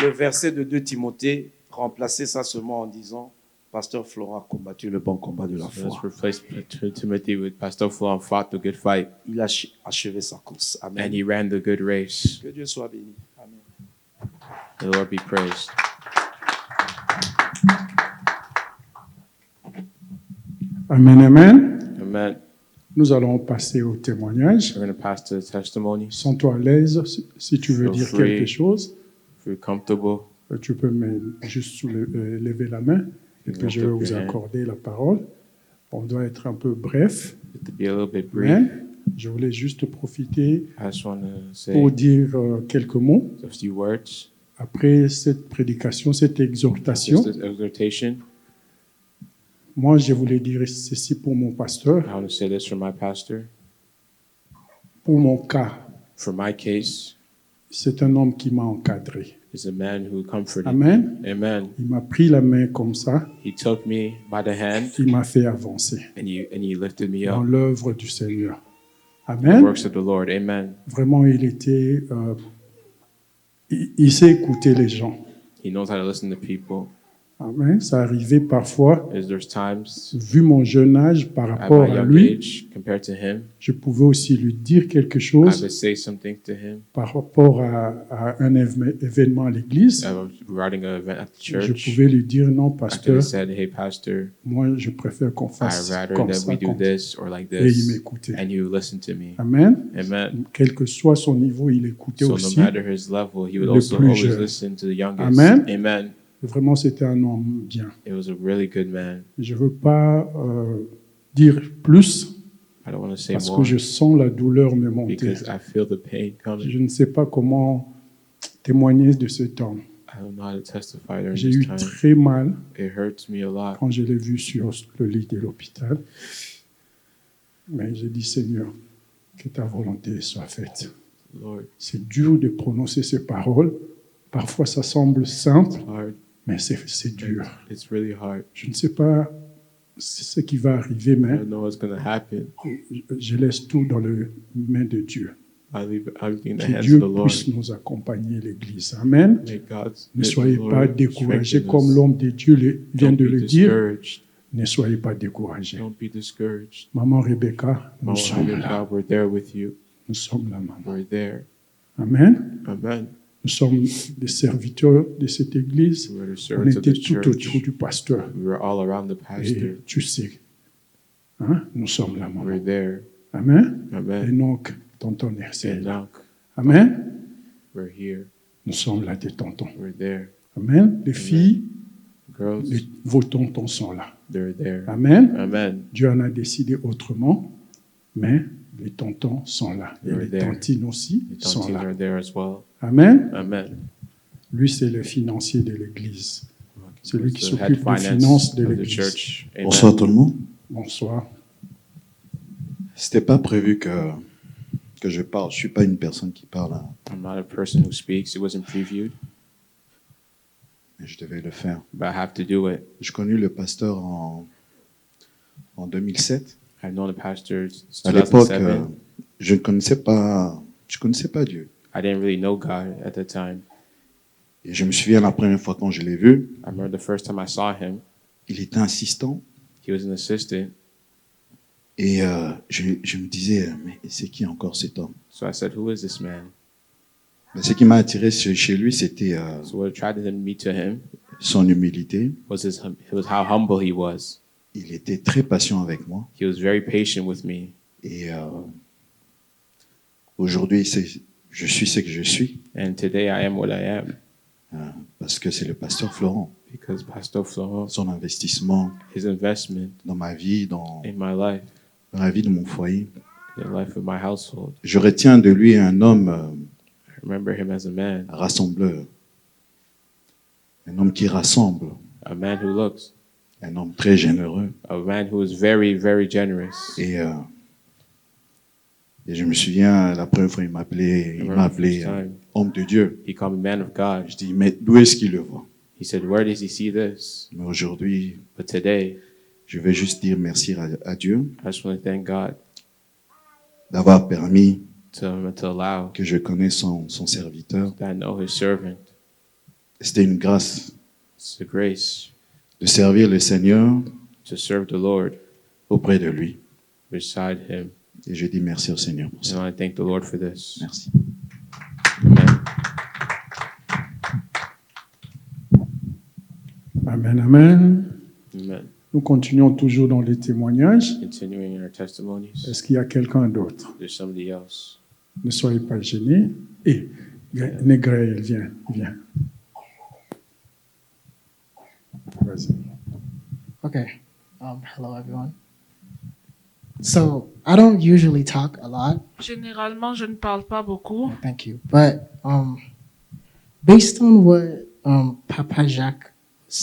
le verset de 2 Timothée, remplacer ça seulement en disant Pasteur Florent a combattu le bon combat de la So let's foi. replace Timothy with Pastor Florent fought the good fight Il a achevé sa course. and Amen. he ran the good race. Que Dieu soit béni. Amen. The Lord be praised. Amen, amen. Amen. Nous allons passer au témoignage. We're going to pass to the testimonies. Sens-toi à l'aise si tu veux Feel dire free. quelque chose. If you're comfortable, Tu peux juste lever la main et puis je vais vous accorder la parole. On doit être un peu bref. to be a little bit brief. Amen. Je voulais juste profiter I just want to say pour dire quelques mots. a few words. Après cette prédication, cette exhortation, Just this exhortation. moi je voulais dire ceci pour mon pasteur. I want to say this for my pastor. Pour mon cas, For my case, c'est un homme qui m'a encadré. is a man who comforted. Amen. Amen. Il m'a pris la main comme ça, He took me by the hand il m'a fait avancer and he lifted me dans up. l'œuvre du Seigneur. The Amen. works of the Lord. Amen. Vraiment, il était, il sait écouter les gens. He knows how to listen to people. Amen. Ça arrivait parfois, As there's times vu mon jeune âge par at rapport my à young lui, age compared to him, je pouvais aussi lui dire quelque I chose would say something to him par rapport à un événement à l'église. regarding an event at the Je church. pouvais lui dire, non, I could pasteur, have said, "Hey, pastor, moi, je préfère qu'on I'd fasse rather comme that ça. we do comme this or like ça. Et il this," m'écoutait. and you listen to me. Amen. Amen. Quel que soit son niveau, il écoutait So no aussi. matter his level, he would le also plus always jeune. listen to the youngest. Amen. Amen. Vraiment, c'était un homme bien. It was a really good man. Je ne veux pas dire plus I don't want to say parce more que je sens la douleur me monter. because I feel the pain coming. Je ne sais pas comment témoigner de cet homme. I don't know how to testify during J'ai this eu time. très mal It hurts me a lot. quand je l'ai vu sur le lit de l'hôpital. Mais j'ai dit, Seigneur, que ta volonté soit faite. Lord, C'est dur de prononcer ces paroles. Parfois, ça semble simple, it's hard. mais c'est dur. It's really hard. Je ne sais pas ce qui va arriver, I mais don't know what's going to happen. je laisse tout dans les mains de Dieu. I leave everything in the Que hands Dieu of the Lord. puisse nous accompagner, l'Église. Amen. May God, Ne soyez Lord, pas découragés strengthen comme us. l'homme de Dieu vient Don't de be le dire. discouraged. Ne soyez pas découragés. Don't be discouraged. Maman Rebecca, nous Mama sommes là. Rebecca, we're there with you. Nous sommes là, maman. We're there. Amen. Amen. Nous sommes des serviteurs de cette Église. We're the On servants of était the tout church. autour du pasteur. We were all around the pastor. Et tu sais, hein, nous sommes là, We're maman. there. Amen. Et Amen. donc, tonton Nercé est And là. now Amen. we're here. Nous sommes là, des tontons. We're there. Amen. Les filles, Girls, vos tontons sont là. they're there. Amen. Amen. Dieu en a décidé autrement, mais les tontons sont là. Et They're les there. tantines aussi The sont tontines là. are there as well. Amen. Amen. Lui, c'est le financier de l'Église. C'est lui qui He's the head s'occupe des finance finances de of the l'Église. church. Amen. Bonsoir tout le monde. Bonsoir. C'était pas prévu que je parle. Je suis pas une personne qui parle, hein, I'm not a person who speaks. It wasn't previewed, mais je devais le faire. but I have to do it. J'ai connu le pasteur en 2007. I've known the pastor since À l'époque, 2007. je ne connaissais pas, Dieu. I didn't really know God at the time. Et je me souviens la première fois quand je l'ai vu, I remember the first time I saw him, il était insistant. he was an assistant. Et je me disais, mais c'est qui encore cet homme? So I said, "Who is this man?" Mais ce qui m'a attiré chez lui, c'était So what attracted me to him son humilité. was how humble he was. Il était très patient avec moi. He was very patient with me. Et aujourd'hui, je suis ce que je suis And today I am what I am parce que c'est le pasteur Florent. because Pastor Florent, Son investissement his investment dans ma vie, dans in my life, la vie de mon foyer. the life of my household. Je retiens de lui un homme I remember him as a man, rassembleur, un homme qui rassemble, a man who looks, un homme très généreux. a man who is very, very generous. Et je me souviens, la première fois, il m'a appelé time. homme de Dieu. He called me man of God. Je dis, mais d'où est-ce qu'il le voit? He said, "Where does he see this?" Mais aujourd'hui, But today, je vais juste dire merci à Dieu I just want to thank God d'avoir permis to allow que je connaisse son serviteur. that I know his servant. C'était une grâce It's a grace de servir le Seigneur to serve the Lord auprès de lui. beside Him. Et je dis merci au Seigneur pour ça. And I thank the Lord for this. Merci. Amen. Amen, amen. Amen. Nous continuons toujours dans les témoignages. Continuing in our testimonies. Est-ce qu'il y a quelqu'un d'autre? There's somebody else. Ne soyez pas gênés. Et Négrel, viens, viens. Vas-y. Okay. Hello, everyone. So I don't usually talk a lot. Généralement, je ne parle pas beaucoup, Thank you. But based on what Papa Jacques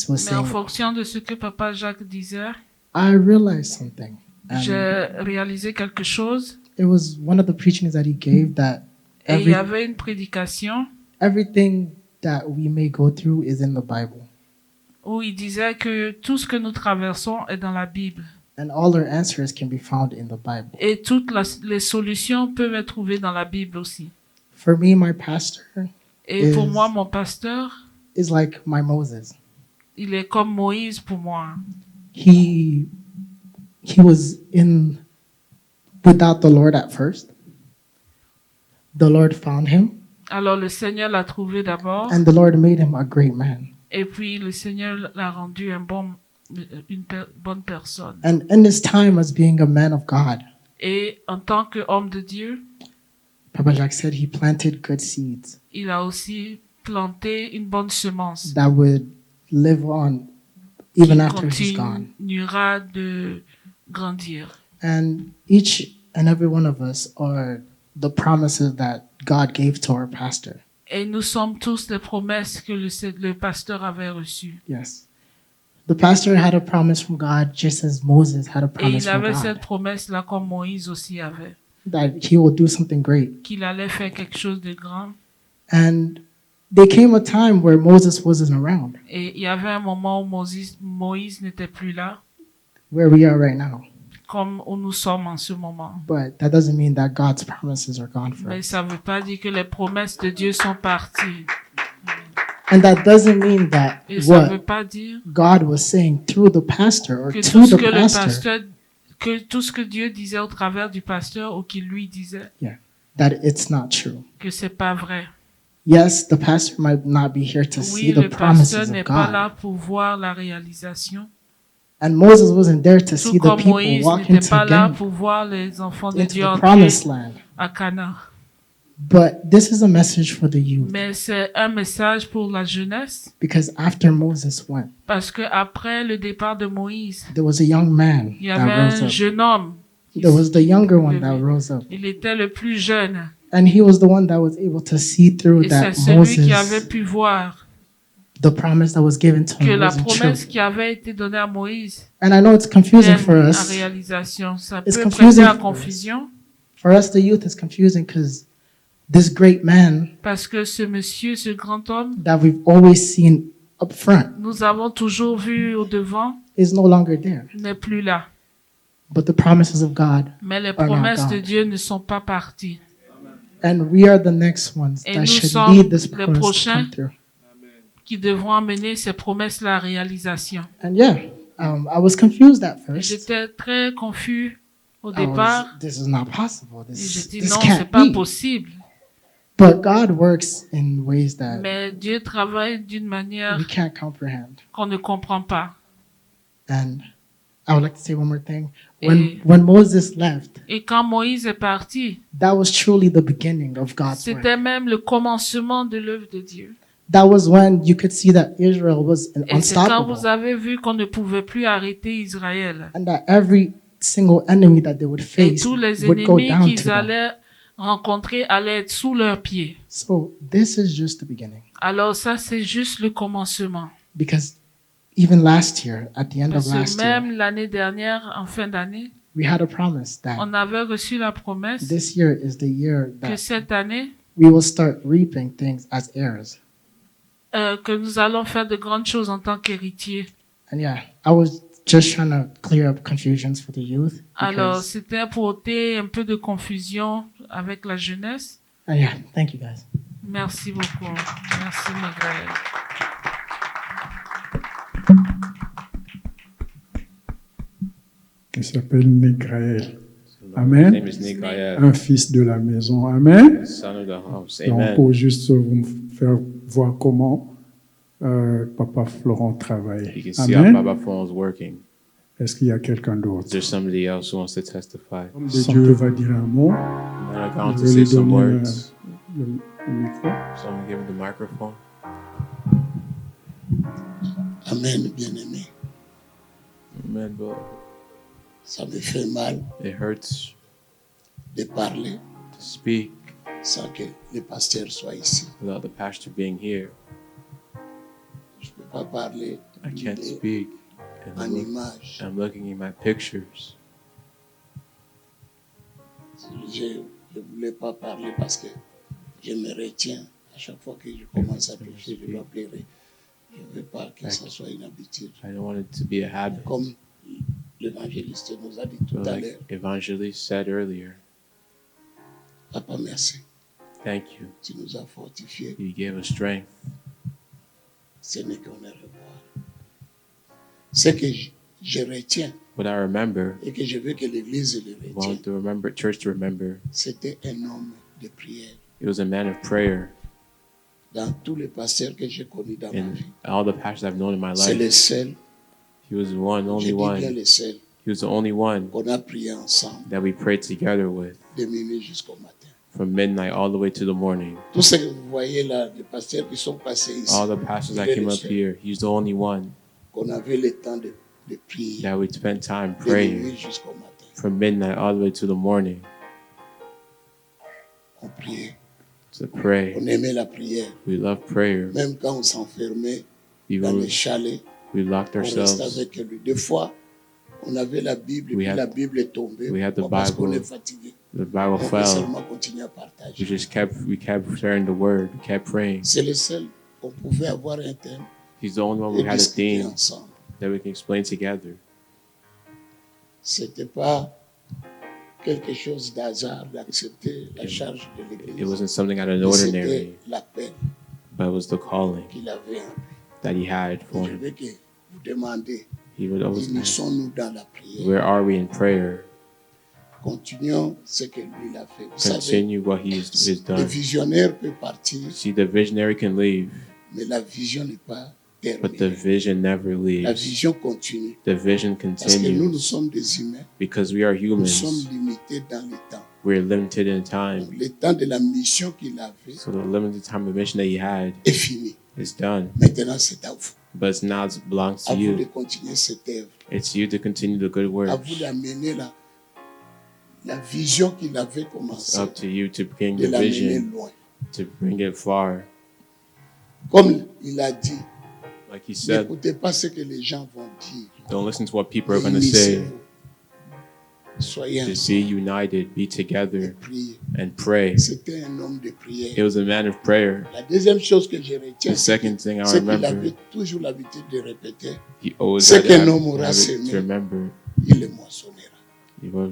was mais en saying, fonction de ce que Papa Jacques disait, I realized something. And j'ai réalisé quelque chose. it was one of the preachings that he gave that Et il y avait une prédication everything that we may go through is in the Bible. où il disait que tout ce que nous traversons est dans la Bible. And all our answers can be found in the Bible. Et les solutions peuvent être trouvées dans la Bible aussi. For me, my pastor Et pour Yes. moi, mon pasteur, is like my Moses. il est comme Moïse pour moi. He was in without the Lord at first. The Lord found him, Alors le Seigneur l'a trouvé d'abord, and the Lord made him a great man. et puis le Seigneur l'a rendu bonne personne. And in his time as being a man of God, Et en tant qu'homme de Dieu, Papa Jacques said he planted good seeds il a aussi planté une bonne semence that would live on even qui after he's gone. continuera de grandir. And each and every one of us are the promises that God gave to our pastor. Et nous sommes tous les promesses que le pasteur avait reçues. Yes. The pastor had a promise from God just as Moses had a Et promise il from avait God cette promesse-là comme Moïse aussi avait, that he will do something great. qu'il allait faire quelque chose de grand. And there came a time where Moses wasn't around, Et il y avait un moment où Moïse n'était plus là, where we are right now. comme où nous sommes en ce moment. But that doesn't mean that God's promises are gone for Mais us. ça ne veut pas dire que les promesses de Dieu sont parties. And that doesn't mean that Et ça ne veut what pas dire God was saying through the pastor or que to tout ce the que le pastor, pasteur, que tout ce que Dieu disait au travers du pasteur ou qu'il lui disait, that it's not true. que c'est pas vrai. Yes, the pastor might not be here to see Oui, the le pasteur promises n'est of pas God. là pour voir la réalisation. And Moses wasn't there to see Tout the comme people Moïse walking n'était pas là together pour voir les enfants de into Dieu the entrer promised land. à Canaan. But this is a message for the youth, Mais c'est un message pour la jeunesse, because after Moses went, parce que après le départ de Moïse, there was a young man il y that avait rose un up. jeune homme. There was the younger one that rose up. Il était le plus jeune. And he was the one that was able to see through Et c'est that celui qui avait Moses, pu voir the promise that was given to que him la wasn't true. promesse qui avait été donnée à Moïse And I know it's confusing for vienne à us. réalisation. Ça It's peut confusing prêter à for us. confusion For us, the youth, it's confusing because this great man parce que ce monsieur, ce grand homme, that we've always seen up front nous avons toujours vu au devant, is no longer there. n'est plus là. But the promises of God, Mais les not promesses de gone. Dieu ne sont pas parties. and we are the next ones Et that nous should sommes lead this les promise to prochains. come through. Qui devront amener ces promesses-là à réalisation. And yeah, I was confused at Et first. j'étais très confus au I départ. was, this is not possible. Et This, j'ai dit this non, c'est can't pas be. possible. But God works in ways that Mais Dieu travaille d'une manière we can't comprehend. qu'on ne comprend pas. And I would like to say one more thing. Et- When Moses left, Et quand Moïse est parti, that was truly the beginning of God's work. c'était même le commencement de l'œuvre de Dieu. That was when you could see that Israel was Et c'est quand unstoppable, vous avez vu qu'on ne pouvait plus arrêter Israël. and that every single enemy that they would Et face tous les would go ennemis down to qu'ils them. allaient rencontrer allaient être sous leurs pieds. So this is just the beginning, Alors ça, c'est juste le commencement. because even last year, at the end of Parce last que year, même l'année dernière, en fin d'année, we had a promise that on avait reçu la promesse this year is the year que that cette année, we will start reaping things as heirs. que nous allons faire de grandes choses en tant qu'héritiers. And yeah, I was just trying to clear up confusions for the youth. Alors, because- c'était pour ôter un peu de confusion avec la jeunesse. and yeah, thank you guys. Merci beaucoup. Merci, Miguel. s'appelle Négraël. His Amen. name is Nicael, Un fils de la maison. Amen. son of the house. Donc, Amen. pour juste vous faire voir comment Papa Florent travaille. You can see how Amen. Baba Phone is working. Est-ce qu'il y a quelqu'un Is d'autre? there somebody else who wants to testify? L'homme de Dieu va dire un mot. And I'm going Je to vais say lui some donner words. le micro. So I'm going to give him the microphone. Amen, bien-aimé. Amen, but Ça me fait mal it hurts de parler to speak sans que le pasteur soit ici. without the pastor being here. Je ne peux pas parler I can't de- speak. And en image. I'm looking at my pictures. Je ne voulais pas parler parce que je me retiens. À chaque fois que je commence à pécher, je dois pleurer. Je ne veux pas que ça soit une habitude. I don't want it to be a habit. Comme l'évangéliste nous a dit tout But à like l'heure. Evangelist said earlier, Papa, merci. thank you. Tu nous as fortifiés. You gave us strength. Ce n'est qu'on est revoir. Ce que je retiens What I remember, et que je veux que l'Église le I retienne, want the remember, church to remember, c'était un homme de prière. he was a man of prayer. Dans tous les pasteurs que j'ai connus dans ma In vie, all the pastors I've known in my c'est le life, seul, he was the one, je only dis bien one. le seul, He was the only one qu'on a prié ensemble that we prayed together with de minuit jusqu'au matin. from midnight all the way to the morning. Tout ce que vous voyez là, les pasteurs qui sont passés ici, All the pastors that il est came le up seul here, he's the only one qu'on avait le temps de prier that we spent time de praying minuit jusqu'au matin. from midnight all the way to the morning On priait, to pray. on aimait la prière. We love prayer. Même quand on s'enfermait dans Even les chalets, we locked on restait ourselves. avec lui. Des fois, on avait la Bible, et We puis had- la Bible est tombée. we had the Parce qu'on Bible. est fatigué. The Bible On peut fell. seulement continuer à We partager. just kept sharing the word. We kept praying. C'est le seul qu'on pouvait avoir un thème He's the only one et we had a discuter theme ensemble. that we can explain together. C'était pas quelque chose d'hasard d'accepter la charge de It l'Église. wasn't something out of the Mais C'était ordinary, l'appel but it was the calling qu'il avait en lui. that he had for Je him. veux que vous demandez, He would always où ask, sommes-nous dans la prière? where are we in prayer? Continuons ce que lui a fait. Vous savez, Continue what he has le done. visionnaire peut partir, See, the visionary can leave, mais la vision n'est pas but the terminée. vision never La leaves. vision continue. The vision Parce que nous continues sommes des humains. because we are Nous sommes humans. limités dans le temps. We're limited in time. Donc, le temps de la mission qu'il avait So the limited time of mission that he had est fini. is done. Maintenant, c'est à vous. But now it belongs À to vous de you. continuer cette œuvre. It's you to continue the good À work. vous d'amener la vision qu'il avait It's commencée, up to you to bring de the l'amener vision, loin. to bring it far. Comme il a dit, Like he said, n'écoutez pas ce que les gens vont dire. don't listen to what people are going to say. Unissez-vous. Soyez Just be united, be together, priez. and pray. C'était un homme de prière. He was a man of prayer. La deuxième chose que je retiens, The second thing I c'est qu'il remember, avait toujours l'habitude de répéter, he always Ce had qu'un to homme aura have it semé. to remember. il le moissonnera. Your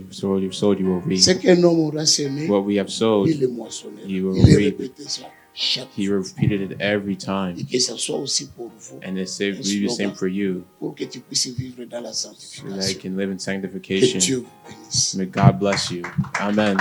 sword you will reap. Ce qu'un homme aura semé, What we have sowed, il le moissonnera. he will Il reap. répétait ça chaque he fois. repeated it every time. Et que ça soit aussi pour vous, And it's be Yes, the same Lord. for you, pour que tu puisses vivre dans la so that you sanctification. can live in Que sanctification. Dieu vous bénisse. May God bless you. Amen.